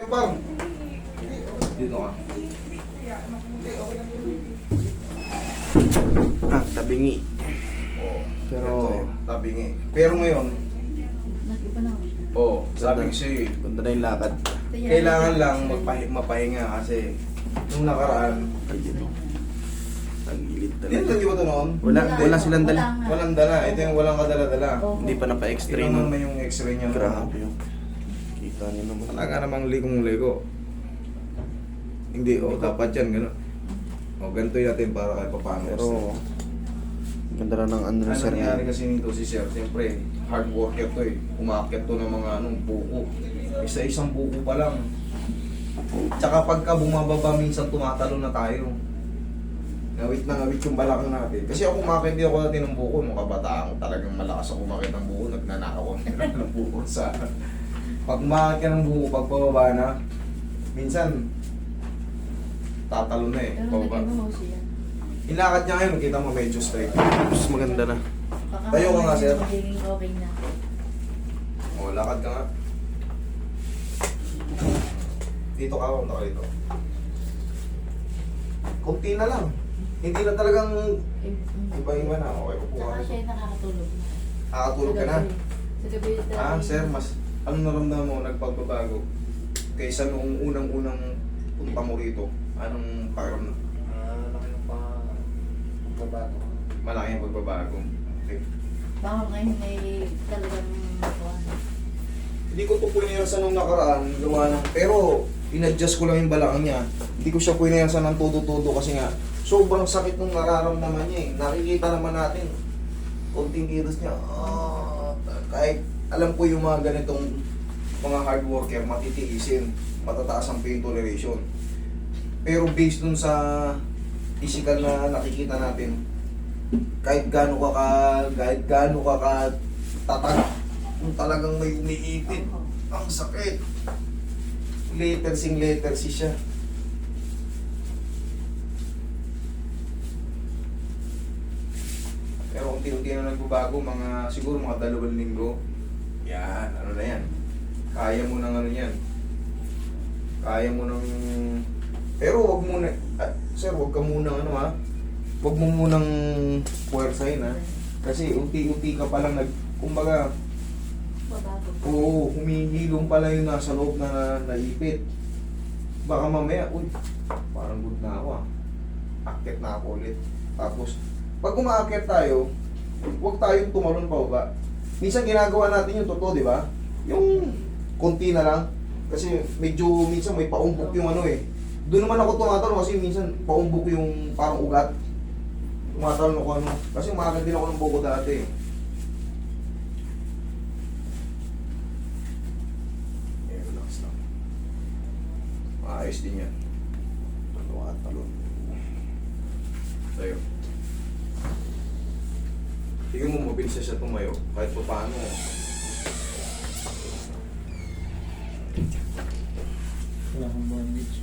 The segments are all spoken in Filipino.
Par. Dito ka. Ah, tabingi. Oo. Pero, tabingi. Pero ngayon, sabi ko sa'yo eh, ganda na yung lakad. kailangan lang mapahinga kasi nung nakaraan, Ay, dito. Tagilid dito talaga. lang di ba ito noon? Wala silang dala. Walang dala. Ito yung walang kadala-dala. Hindi pa napa-x-ray Tingnan mo nun. naman yung x-ray niya. Grabe yun. Kita niyo naman. Talaga namang ligong-ligo. Hindi, dapat yan, gano'n. Ganito natin para kahit paano. Pero, ganda na ng ano Ano sir. nangyari kasi nito si Sir, siyempre, hard worker to eh. Umakyat to ng mga buko. Isa-isang buko pa lang. Tsaka pagka bumababa, minsan tumatalo na tayo. Ngawit na ngawit yung balakang natin. Kasi ako umakyat din ako natin ng buko. Nung kabataan ko talagang malakas ako umakyat ng buko. Nagnanakaw ako ng buko sa... Pag umakyat ka ng buko, pag pababa na, minsan, tatalo na eh. Pababa. Ilakad niya ngayon, kita mo medyo straight. Mas maganda na. Tayo ka nga, sir. Magiging okay na. O, lakad ka nga. Dito ka, punta ka dito. Kunti na lang. Hindi na talagang iba-iba na. Okay, upo ka. Saka siya ay nakakatulog. Nakakatulog ka na. Sa gabi Sir, mas anong naramdaman mo nagpagbabago? Kaysa noong unang-unang punta mo rito, anong pakiramdam? Laki ng pagbabago. Malaki ang pagbabago. Okay. Baka ngayon may talagang Hindi ko ito pinirasan nung nakaraan, gawa ng, pero in-adjust ko lang yung balakang niya. Hindi ko siya pinirasan ng todo-todo kasi nga, sobrang sakit nung nararamdaman niya eh. Nakikita naman natin, konting kilos niya, kahit alam ko yung mga ganitong mga hard worker, matitiisin, matataas ang pain toleration. Pero based dun sa physical na nakikita natin, kahit gaano ka tatag, kung talagang may umiipit, ang sakit. Letter C siya. Pero unti-unti na nagbabago, siguro mga 2 linggo. Yan, ano na yan. Kaya mo ng ano yan. Kaya mo ng... Pero wag muna, sir, wag ka muna ano ha. Wag mo munang puwersahin ha. Kasi unti-unti ka palang kumbaga, babago. oo, humihilom pala yung nasa loob na naipit. Baka mamaya, uy, parang good na ako ah. Akyat na ako ulit. Tapos, pag umaakyat tayo, huwag tayong tumalon pa baba. Minsan ginagawa natin yung totoo, di ba? Yung konti na lang. Kasi medyo minsan may paumbok yung ano eh. Doon naman ako tumatalon kasi minsan paumbok yung parang ugat. Tumatalon ako ano. Kasi umaakyat din ako ng buko dati eh. Relax lang. Maayos din yan. Talon. Tayo. Tingnan mo, mabilis siya tumayo. Kahit pa paano. Wala akong bondage.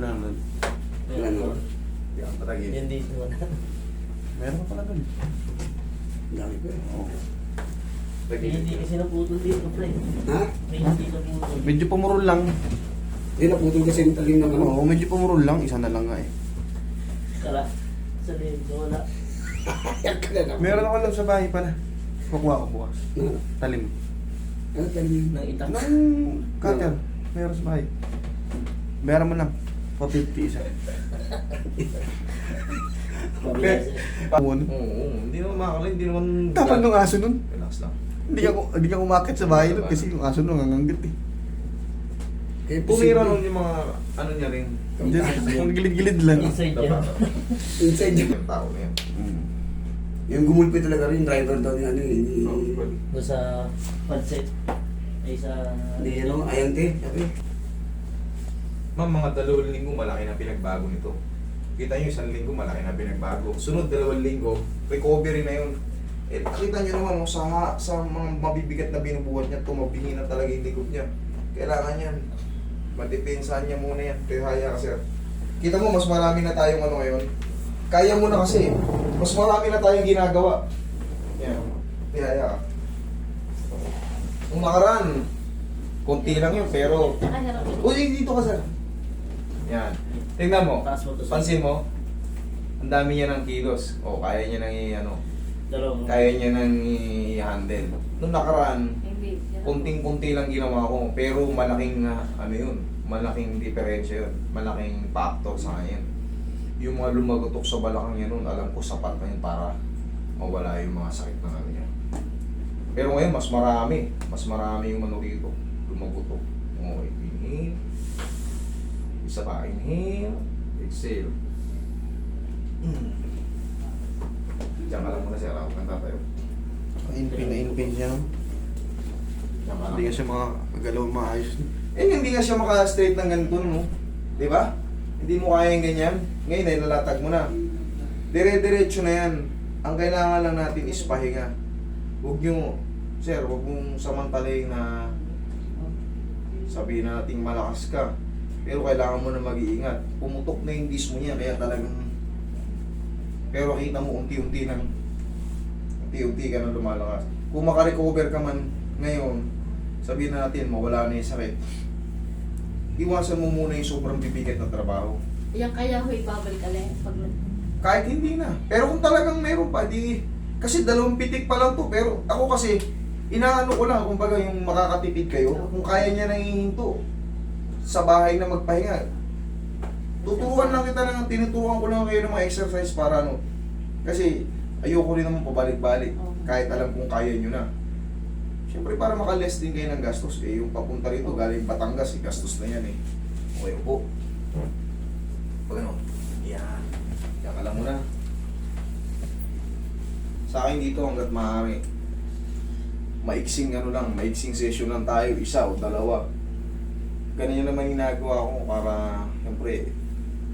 Wala naman. Yan, patagin. Yan dito mo na. Meron ka pala dun. Dami ko eh. Oo. Hindi kasi naputol dito, pre. Ha? May hindi naputol. Medyo pumurol lang. Hindi, naputol kasi yung talim ng ano. Oo, medyo pumurol lang. Isa na lang nga eh. Kala. Sa lento, wala. Yan ka na naman. Meron ako lang sa bahay pala. Kukuha ko bukas. Talim. Ano talim? Nang itak. Nang cutter. Meron sa bahay. Meron mo lang. 450 isa. Mabilis eh. Pawon. Oo, hindi naman makakala, hindi naman... Tapal nung aso nun. Relax lang. Hindi ka umakit sa bahay nun kasi yung aso nun nanganggit eh. Eh, Pumira nun yung mga, ano niya rin. Yung gilid-gilid lang. Inside yan. Inside yung... Yung tao na yan. Yung gumulpi talaga rin, driver daw ni ano eh. Doon sa pansit. Ay sa... Hindi ano, ayante. Sabi. Ma'am, mga 2 linggo, malaki na pinagbago nito. Kita nyo, 1 linggo, malaki na pinagbago. Sunod, 2 linggo, recovery na yun. Eh, nakita nyo naman, sa mga mabibigat na binubuhat niya, tumabingi na talaga yung likod niya. Kailangan yan. Madepensahan niya muna yan. Pero haya ka, sir. Kita mo, mas marami na tayong ano ngayon. Kaya mo na kasi. Mas marami na tayong ginagawa. Yan. Haya ka. Nung nakaraan, konti lang yun, pero... Saka hirap yun. Uy, dito ka, sir. Yan. Tingnan mo. Taas mo to, sir. Pansin mo. Ang dami niya ng kilos. O, kaya niya nang i-ano. Dalawang. Kaya niya nang i-handle. Nung nakaraan, Hindi. hirap. kunting-kunti lang ginawa ko. Pero malaking, ano yun, malaking diferensya yun. Malaking factor sa kanya yun. Yung mga lumagotok sa balakang niya nun, alam ko sapat na yun para mawala yung mga sakit ng ano niya. Pero ngayon, mas marami. Mas marami yung ano rito. Lumagotok. Okay, inhale. Isa pa, inhale. Exhale. Diyan ka lang muna siya. Ako kang tatayo. Inpin na inpin siya, no? Diyan ka lang. Hindi kasi makagalaw maayos. Eh, hindi nga siya maka-straight ng ganito, no? Di ba? Hindi mo kaya yung ganyan. Ngayon, ay lalatag mo na. Dire-diretso na yan. Ang kailangan lang natin is pahinga. Huwag nyo, sir, huwag mong samantalayin na sabihin natin malakas ka. Pero kailangan mo na mag-iingat. Pumutok na yung disc mo niya, kaya talagang... Pero kita mo, unti-unti ka na lumalakas. Kung makarecover ka man ngayon, sabihin natin, mawala na yung sakit. Iwasan mo muna yung sobrang bibigat na trabaho. Yan kaya ho ibabalik alin pag Kahit hindi na. Pero kung talagang meron pa, di... Kasi 2 pitik pa lang to. Pero ako kasi, inaano ko lang, kumbaga yung makakatipid kayo, kung kaya niya nang hihinto sa bahay na magpahinga. Tuturuan lang kita ng, tinuturuan ko lang kayo ng mga exercise para ano. Kasi ayoko rin naman pabalik-balik. Kahit alam kung kaya nyo na. Siyempre para makaless din kayo ng gastos. Eh yung papunta rito galing Batangas, gastos na yan eh. Okay po. Pag ano, yan. Yan ka lang muna. Sa akin dito hanggat maaari. Maiksing ano lang, maiksing session lang tayo, 1 o 2. Ganyan naman ginagawa ko para, siyempre,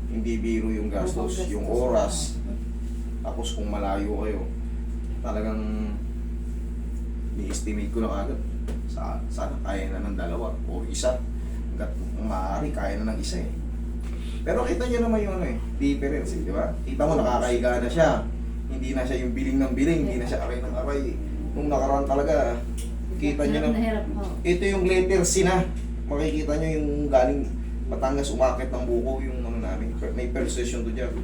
hindi biro yung gastos, yung oras. Tapos kung malayo kayo, talagang ni-estimate ko lang agad. Sana kaya na ng 2 o 1. Hanggat maaari, kaya na ng 1 eh. Pero kita nyo naman yung ano eh, difference eh, di ba? Kita mo nakakaiga na siya. Hindi na siya yung biling ng biling, hindi na siya aray ng aray. Nung nakaraan talaga, kita nyo na, Hirap ho. ito yung letter C na. Makikita nyo yung galing Batangas umakit ng buko yung ano namin. May precision to dyan.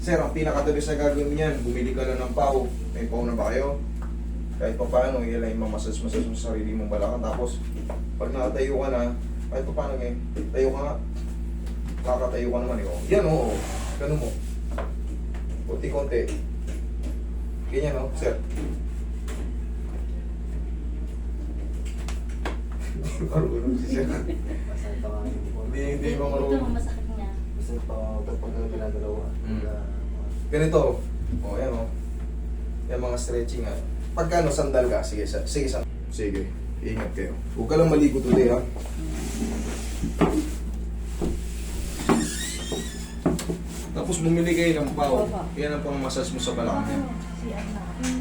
Sir, ang pinakatalis na gagawin niyan, bumili ka lang ng pau. May pau na ba kayo? Kahit pa paano, yan lang yung mamasas-masas mo sa sarili mong balakang. Tapos, pag nakatayo ka na, kahit pa paano ngayon, tayo ka nga. Kakatayo ka naman eh. Yan oo, ganun mo. Konti-konti. Ganyan o, sir. Hindi marunong si sir. Masaya pa nga yung buko. Hindi mo Ito marunong. masakit niya. Masaya pa kapag ginagalawa. Ganito. O, yan o. Yan mga stretching ha. Pagka no, sandal ka, sige, sige, sige. Ingat kayo. Huwag ka lang maligo today ha. Tapos bumili kayo ng pau. Yan ang pang-massage mo sa balakang niya. Si Anna.